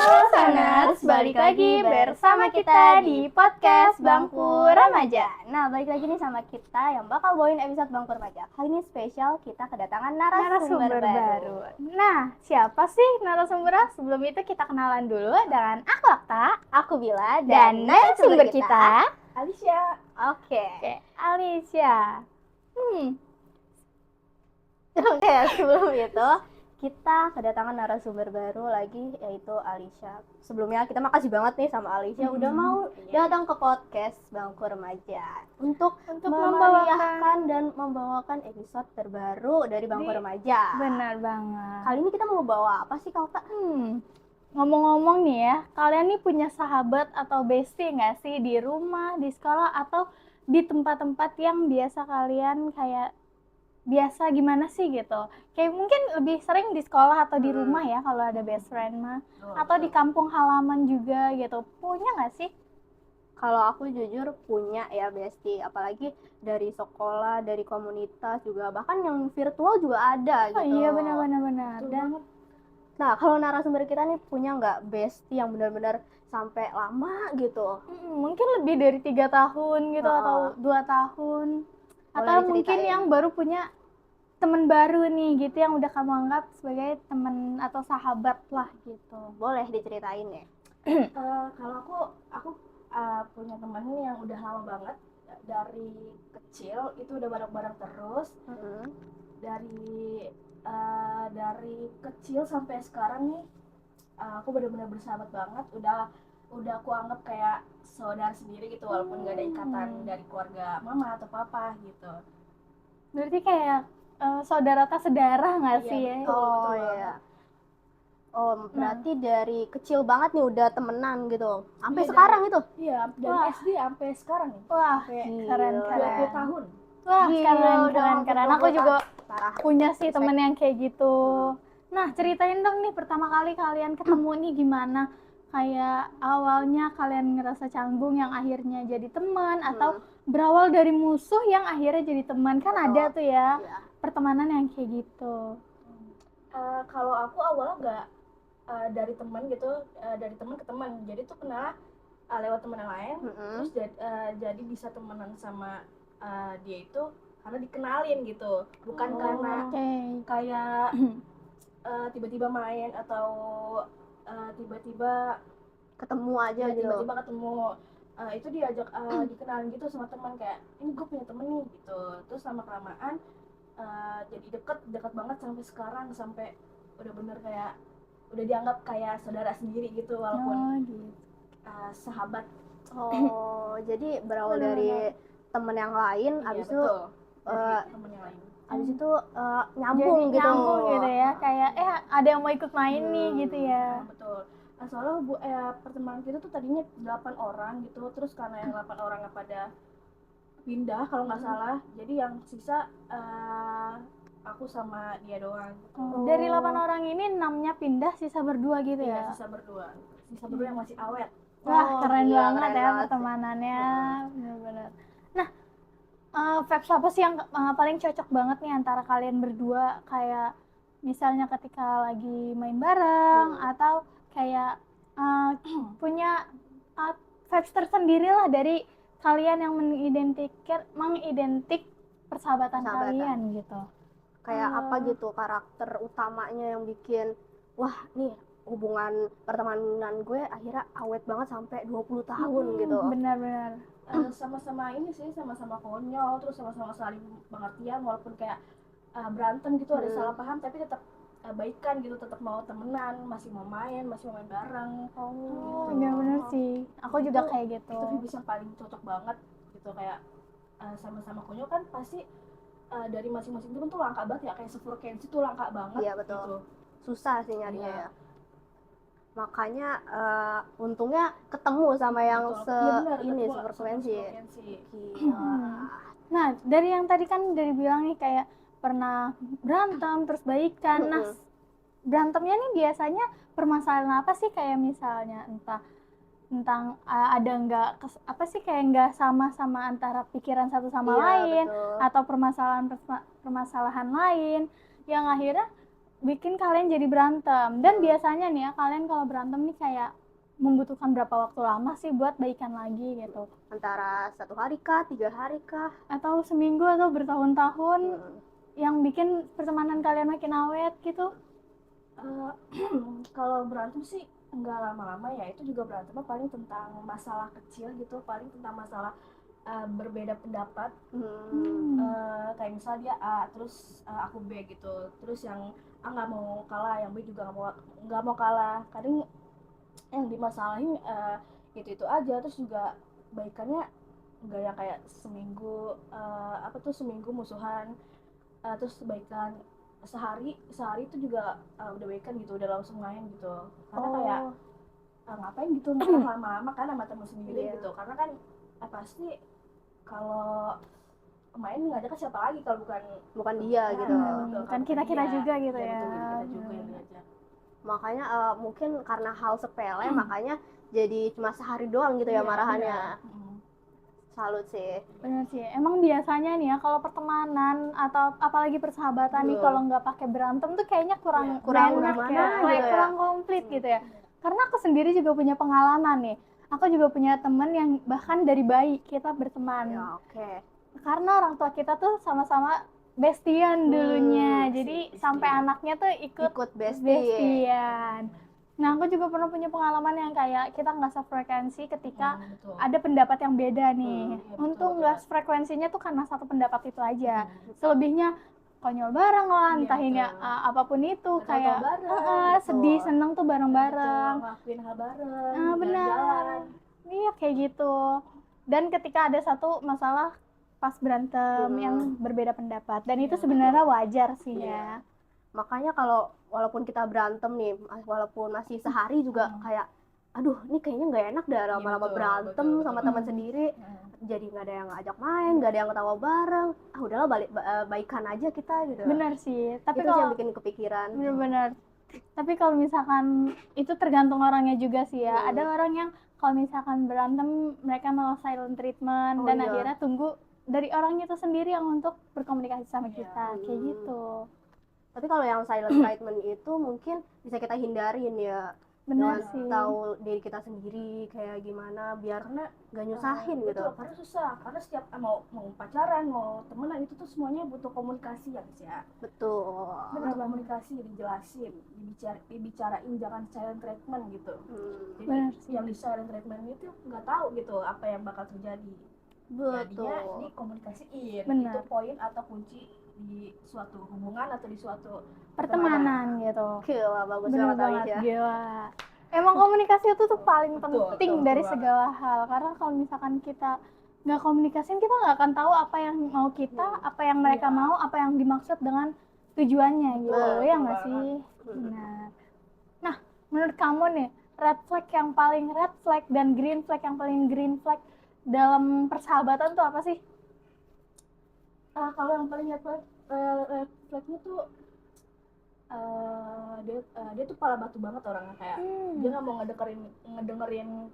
Listeners, balik lagi bersama kita di podcast Bangku Remaja. Nah, balik lagi nih sama kita yang bakal bawain episode Bangku Remaja. Kali ini spesial, kita kedatangan narasumber baru. Nah, siapa sih narasumbernya? Sebelum itu kita kenalan dulu dengan aku Akta, aku Bila, dan narasumber kita Alicia. Oke, Alicia. Oke, sebelum itu kita kedatangan narasumber baru lagi, yaitu Alicia. Sebelumnya kita makasih banget nih sama Alicia udah mau datang ke podcast Bangku Remaja untuk memeriahkan dan membawakan episode terbaru dari Bangku Remaja. Benar banget. Kali ini kita mau bawa apa sih, Kak? Ngomong-ngomong nih ya, kalian nih punya sahabat atau bestie nggak sih di rumah, di sekolah, atau di tempat-tempat yang biasa kalian kayak biasa gimana sih gitu? Kayak mungkin lebih sering di sekolah atau di rumah ya kalau ada best friend mah, atau di kampung halaman juga gitu. Punya nggak sih? Kalau aku jujur punya ya bestie, apalagi dari sekolah, dari komunitas juga, bahkan yang virtual juga ada gitu. Oh iya benar. Dan nah, kalau narasumber kita nih punya nggak bestie yang benar-benar sampai lama gitu? mungkin lebih dari 3 tahun gitu atau 2 tahun. Atau mungkin yang baru punya teman baru nih gitu yang udah kamu anggap sebagai teman atau sahabat lah gitu. Boleh diceritain ya? Kalau aku punya teman yang udah lama banget, dari kecil itu udah bareng-bareng terus. Dari kecil sampai sekarang nih, aku benar-benar bersahabat banget. Udah aku anggap kayak saudara sendiri gitu, walaupun gak ada ikatan dari keluarga mama atau papa gitu. Berarti kayak saudara tak sedarah nggak sih ya? Betul iya. Oh, berarti dari kecil banget nih udah temenan gitu. Sampai sekarang itu? Iya, dari SD sampai sekarang nih. Wah, keren. 20 tahun. Wah, Gila, keren. Aku juga parah. punya sih temen yang kayak gitu. Nah, ceritain dong nih pertama kali kalian ketemu nih gimana? Kayak awalnya kalian ngerasa canggung yang akhirnya jadi teman, atau berawal dari musuh yang akhirnya jadi teman. Kan ada tuh ya pertemanan yang kayak gitu. Kalau aku awalnya nggak dari teman gitu, dari teman ke teman. Jadi tuh kenal lewat teman yang lain, terus jadi bisa temenan sama dia itu karena dikenalin gitu, bukan karena kayak tiba-tiba main atau tiba-tiba ketemu aja gitu. Tiba-tiba ketemu, itu diajak dikenalin gitu sama teman, kayak ini gue punya temen nih gitu. Terus lama kelamaan jadi deket banget sampai sekarang, sampai udah bener kayak udah dianggap kayak saudara sendiri gitu, walaupun sahabat. Jadi berawal dari temen yang lain, abis itu temen yang lain. Abis itu nyambung jadi gitu. Nyambung gitu ya, kayak ada yang mau ikut main nih gitu ya. Betul. Soalnya pertemanan kita tuh tadinya 8 orang gitu, terus karena yang 8 orang pada pindah kalau nggak salah, jadi yang sisa aku sama dia doang. Dari 8 orang ini 6-nya pindah, sisa berdua gitu ya? Iya, sisa berdua yang masih awet. Wah, keren banget ya banget pertemanannya, benar-benar. Nah, vibes apa sih yang paling cocok banget nih antara kalian berdua? Kayak misalnya ketika lagi main bareng, atau kayak punya vibes tersendiri lah dari kalian yang mengidentik persahabatan kalian gitu. Kayak apa gitu karakter utamanya yang bikin wah nih hubungan pertemanan gue akhirnya awet banget sampai 20 tahun gitu. Benar-benar. Sama-sama ini sih, sama-sama konyol, terus sama-sama saling pengertian, walaupun kayak berantem gitu, ada salah paham, tapi tetap baikan gitu, tetap mau temenan, masih mau main bareng. Iya benar sih. Aku juga kayak gitu. Itu vibes yang paling cocok banget gitu, kayak sama-sama konyol kan pasti dari masing-masing temen tuh langka banget ya, kayak sefrekuensi tuh langka banget. Iya betul. Gitu. Susah sih nyarinya ya. Makanya untungnya ketemu sama yang sefrekuensi. Nah, dari yang tadi kan dari bilang nih kayak pernah berantem terus baikan. Nah, berantemnya nih biasanya permasalahan apa sih? Kayak misalnya tentang ada nggak apa sih, kayak nggak sama antara pikiran satu sama lain, atau permasalahan lain yang akhirnya bikin kalian jadi berantem. Dan biasanya nih ya, kalian kalau berantem nih kayak membutuhkan berapa waktu lama sih buat baikan lagi gitu? Antara 1 hari kah, 3 hari kah? Atau seminggu atau bertahun-tahun yang bikin pertemanan kalian makin awet gitu? Kalau berantem sih nggak lama-lama ya, itu juga berantemnya paling tentang masalah kecil gitu, paling tentang masalah berbeda pendapat. Kayak misal dia A terus aku B gitu, terus yang A nggak mau kalah, yang B juga nggak mau kalah. Kadang yang dimasalahin itu aja, terus juga baikannya nggak yang kayak seminggu seminggu musuhan, terus baikan sehari itu juga udah baikan gitu, udah langsung main gitu. Karena kayak ngapain gitu ntar lama-lama kan sama temen sendiri gitu, karena kan pasti kalau main ngajak siapa lagi kalau bukan dia gitu. Bukan kita juga gitu ya. Betul, kita juga yang diajak. Makanya mungkin karena hal sepele makanya jadi cuma sehari doang gitu ya marahannya. Salut sih. Bener sih. Emang biasanya nih ya kalau pertemanan atau apalagi persahabatan nih kalau nggak pakai berantem tuh kayaknya kurang enak ya, kurang komplit gitu ya. Karena aku sendiri juga punya pengalaman nih. Aku juga punya temen yang bahkan dari bayi kita berteman. Ya, oke. Karena orang tua kita tuh sama-sama bestian dulunya. Jadi sampai anaknya tuh ikut bestian. Nah, aku juga pernah punya pengalaman yang kayak kita nggak sefrekuensi ketika ada pendapat yang beda nih. Untung nggak frekuensinya tuh karena satu pendapat itu aja. Selebihnya konyol bareng lah, entah ini apapun itu, kayak sedih, seneng tuh bareng-bareng. Ngelakuin hal bareng, benar. Iya, kayak gitu. Dan ketika ada satu masalah pas berantem yang berbeda pendapat, dan itu sebenarnya wajar sih ya. Makanya kalau walaupun kita berantem nih, walaupun masih sehari juga kayak aduh ini kayaknya nggak enak dah lama-lama berantem sama teman sendiri, jadi nggak ada yang ngajak main, nggak ada yang ketawa bareng, udahlah baikan aja kita gitu. Benar sih, tapi itu kalau yang bikin kepikiran. Benar. Tapi kalau misalkan itu tergantung orangnya juga sih ya. Ada orang yang kalau misalkan berantem mereka malah silent treatment dan akhirnya tunggu dari orangnya itu sendiri yang untuk berkomunikasi sama kita, kayak gitu. Tapi kalau yang silent treatment itu mungkin bisa kita hindarin ya. Benar sih. Tahu diri kita sendiri kayak gimana biar nggak nyusahin gitu. Betul, karena susah. Karena setiap mau pacaran, mau temenan itu tuh semuanya butuh komunikasi ya guys ya. Betul. Butuh komunikasi, dijelasin, dibicarain, jangan silent treatment gitu. Jadi yang di silent treatment itu nggak tahu gitu apa yang bakal terjadi. Betul. Jadinya dikomunikasiin. Benar. Itu poin atau kunci di suatu hubungan atau di suatu pertemanan gitu. Gila, bagus banget, gila. Emang komunikasi itu tuh paling penting dari segala hal, karena kalau misalkan kita nggak komunikasiin, kita nggak akan tahu apa yang mau kita, apa yang mereka mau, apa yang dimaksud dengan tujuannya gitu. Ya nggak sih? Benar. Nah, menurut kamu nih, red flag yang paling red flag dan green flag yang paling green flag dalam persahabatan tuh apa sih? Kalau yang paling red flagnya tuh dia tuh pala batu banget orangnya, kayak dia nggak mau ngedengerin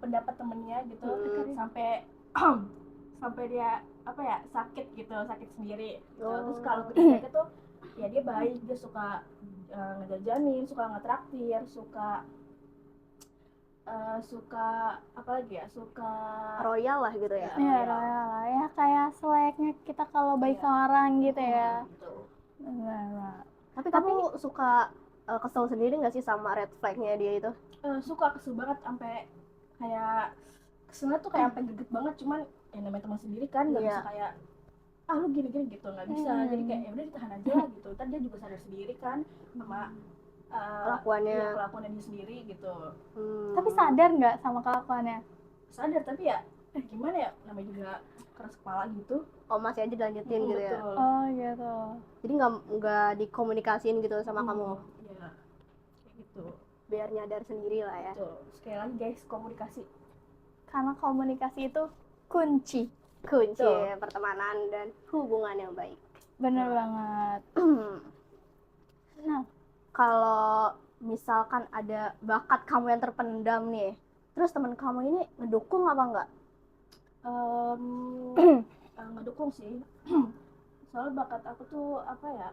pendapat temennya gitu, sampai dia sakit sendiri. Terus kalau ketika tuh ya dia baik, dia suka ngejajanin, suka ngetraktir, suka suka royal lah gitu ya. Iya, royal lah ya, kayak selayaknya kita kalau baik sama orang gitu ya. Benar. Tapi kamu suka kesel sendiri nggak sih sama red flagnya dia itu? Suka, kesel banget, sampai kayak keselnya tuh kayak sampai geget banget. Cuman ya namanya teman sendiri kan, nggak bisa kayak lu gini gitu, nggak bisa. Jadi kayak ya udah ditahan aja gitu. Ntar dia juga sadar sendiri kan sama kelakuannya dia sendiri gitu. Tapi sadar nggak sama kelakuannya? Sadar, tapi ya gimana ya, namanya juga keras kepala gitu. Masih aja dilanjutin gitu ya. Oh gitu. Jadi nggak dikomunikasiin gitu sama kamu. Iya, kayak gitu. Biar nyadar sendiri lah ya. Betul. Sekali lagi guys, komunikasi. Karena komunikasi itu kunci pertemanan dan hubungan yang baik. Bener banget. Nah, kalau misalkan ada bakat kamu yang terpendam nih, terus teman kamu ini ngedukung apa enggak? Ngedukung sih. Soalnya bakat aku tuh apa ya?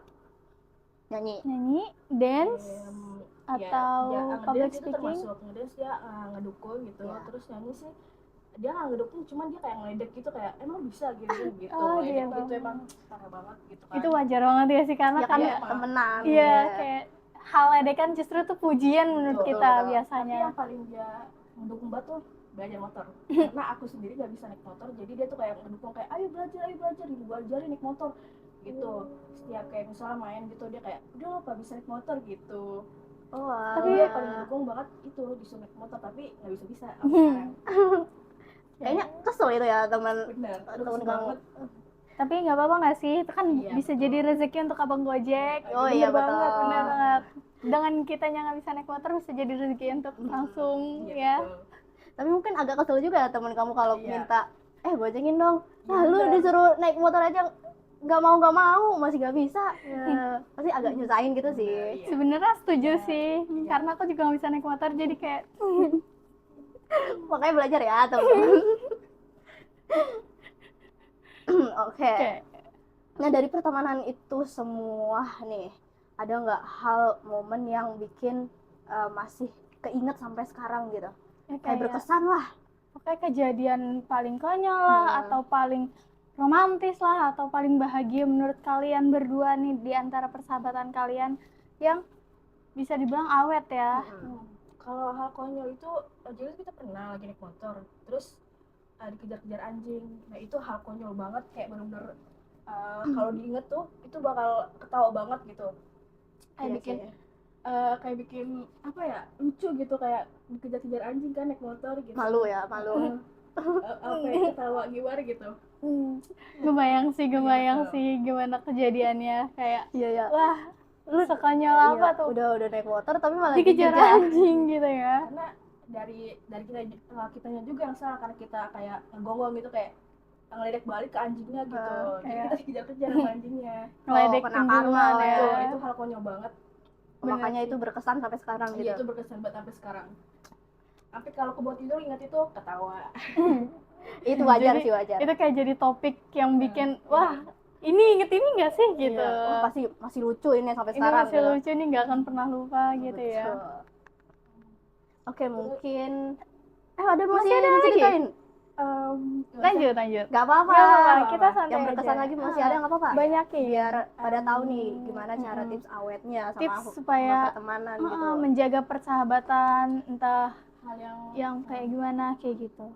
nyanyi, dance, atau public ngedance itu speaking? termasuk ngedance dia ngedukung gitu. Ya. Terus nyanyi sih dia nggak ngedukung, cuman dia kayak ngeledek gitu, kayak emang bisa gitu gitu. Oh, dia Ngeledek gitu banget. emang parah banget gitu kan. Itu wajar banget ya sih, karena Ya kan kan Iya, temenan. iya kayak hal ledekan justru tuh pujian menurut Betul. kita Tapi biasanya. yang paling dia mendukung banget tuh belajar motor. Karena aku sendiri gak bisa naik motor, jadi dia tuh kayak ngedukung, kayak ayo belajar, ibu ajarin naik motor gitu. Setiap kayak misalnya main gitu, dia kayak udah lo Pak bisa naik motor gitu. Oh, Tapi dia paling mendukung banget itu disuruh naik motor, tapi nggak bisa sampai sekarang. kayaknya kesel itu ya teman Bener, teman kesel kamu. banget. Tapi nggak apa-apa nggak sih, itu kan Iya, bisa betul. jadi rezeki untuk abang Gojek. Oh Bener iya banget, betul. Benar banget. Dengan kitanya nggak bisa naik motor bisa jadi rezeki untuk langsung Iya, ya. betul. Tapi mungkin agak kesel juga ya teman kamu kalau Iya. minta gojekin dong. Ya, Lu bener. disuruh naik motor aja nggak mau masih nggak bisa. Ya, pasti agak nyusahin gitu sih. Iya. Sebenarnya setuju Iya. sih, Iya. karena aku juga nggak bisa naik motor jadi kayak Makanya belajar ya teman-teman. Oke. Nah dari pertemanan itu semua nih, ada nggak hal momen yang bikin masih keinget sampai sekarang gitu? ya Kayak berkesan lah. pokoknya kejadian paling konyol lah atau paling romantis lah atau paling bahagia menurut kalian berdua nih di antara persahabatan kalian yang bisa dibilang awet ya. Kalau hal konyol itu, jadi kita pernah lagi naik motor, terus dikejar-kejar anjing. Nah itu hal konyol banget, kayak bener-bener kalau diinget tuh itu bakal ketawa banget gitu. Kayak Iya bikin sih. kayak bikin apa ya, lucu gitu, kayak dikejar-kejar anjing kan naik motor gitu. Malu ya, malu. Apa ya, ketawa gimana gitu. Kebayang Iya, sih gimana kejadiannya, kayak Iya ya. wah lu sekonyol Iya, apa tuh udah naik motor tapi malah dikejar anjing gitu ya. Karena dari kitanya juga yang salah, karena kita kayak ngegonggong gitu, kayak ngeledek balik ke anjingnya gitu. Jadi kayak- kita dikejar-kejar sama anjingnya. Ngeledekin kena karma duluan lah ya. ya. Itu hal konyol banget. Makanya sih. itu berkesan sampai sekarang gitu. Iya, itu berkesan banget sampai sekarang. Sampai kalau kebawa tidur ingat itu ketawa. Itu wajar Jadi, sih, wajar. itu kayak jadi topik yang bikin wah ini inget ini nggak sih gitu. Iya. Wah, pasti masih lucu ini sampai Ini sekarang masih gitu. lucu nih, nggak akan pernah lupa gitu ya. Betul. Oke, mungkin ada masih ada lagi? ceritain. Lanjut. Gak apa-apa. Nggak apa-apa, kita santai Yang berkesan aja. lagi masih ada nggak apa-apa. Banyak ya. Biar pada tahu nih gimana cara tips awetnya sama Tips sama supaya pertemanan gitu. menjaga persahabatan, entah Hal yang kayak gimana kayak gitu.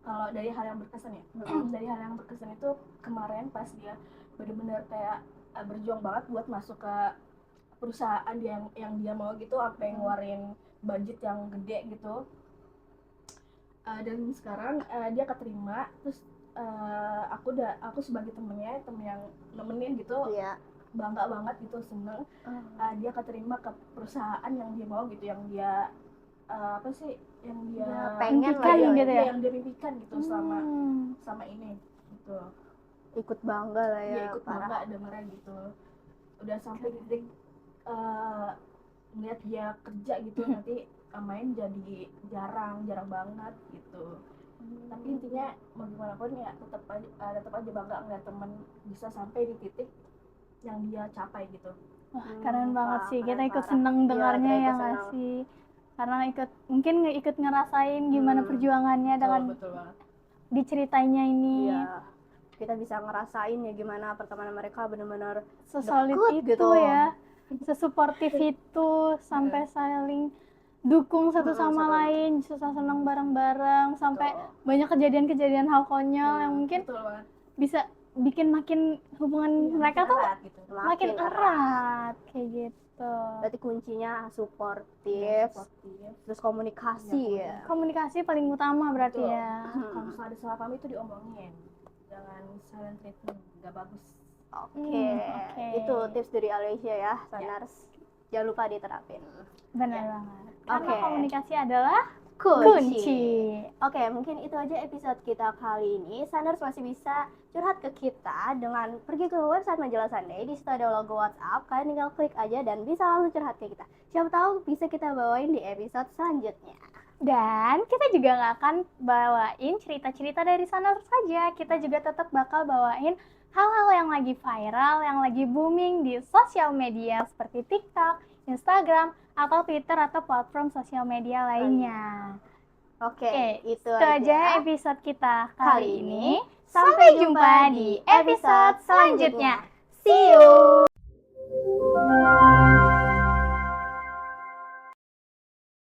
kalau dari hal yang berkesan ya, dari hal yang berkesan itu kemarin pas dia bener-bener kayak berjuang banget buat masuk ke perusahaan yang dia mau gitu, sampai ngeluarin budget yang gede gitu. Dan sekarang dia keterima, terus aku sebagai temen yang nemenin gitu, Iya. bangga banget gitu, seneng. Dia keterima ke perusahaan yang dia mau gitu, yang dia apa sih, yang dia pengen Impikan lah ya. gitu ya? yang dia mimpikan gitu sama ini gitu. Ikut bangga lah ya. Dia ikut bangga dengernya gitu, udah sampai titik ngeliat dia kerja gitu, nanti main jadi jarang banget gitu. Tapi intinya mau gimana pun ya tetap aja bangga ngeliat temen bisa sampai di titik yang dia capai gitu. Wah, keren banget sih. Kita keren ikut parah. seneng Iya, dengarnya kita ya ikut nggak seneng. sih? Karena ikut ngerasain gimana perjuangannya dengan Betul banget. diceritainnya ini. Iya. Kita bisa ngerasain ya gimana pertemanan mereka benar-benar Sesolid deket itu gitu. ya, sesuportif itu, sampai saling dukung satu sama lain, susah senang bareng-bareng, sampai banyak kejadian-kejadian hal konyol yang mungkin Betul banget. bisa bikin makin hubungan mereka tuh Erat gitu. makin erat kayak gitu. Berarti kuncinya suportif, terus komunikasi ya. Komunikasi paling utama berarti Betul. ya. Kalau misalnya ada salah paham itu diomongin, jangan silent treatment, nggak bagus. Oke. Itu tips dari Alicia ya, Sanars. Jangan lupa diterapin. Benar banget. Karena Oke. komunikasi adalah Kunci. Oke, mungkin itu aja episode kita kali ini. Sanars masih bisa curhat ke kita dengan pergi ke website Majalah Sunday. Di situ ada logo WhatsApp. Kalian tinggal klik aja dan bisa langsung curhat ke kita. Siapa tahu bisa kita bawain di episode selanjutnya. Dan kita juga nggak akan bawain cerita-cerita dari sana saja. Kita juga tetap bakal bawain hal-hal yang lagi viral, yang lagi booming di sosial media seperti TikTok, Instagram, atau Twitter atau platform sosial media lainnya. Oke, itu Itu aja aja episode kita kali kali ini. ini. Sampai jumpa di episode selanjutnya. See you!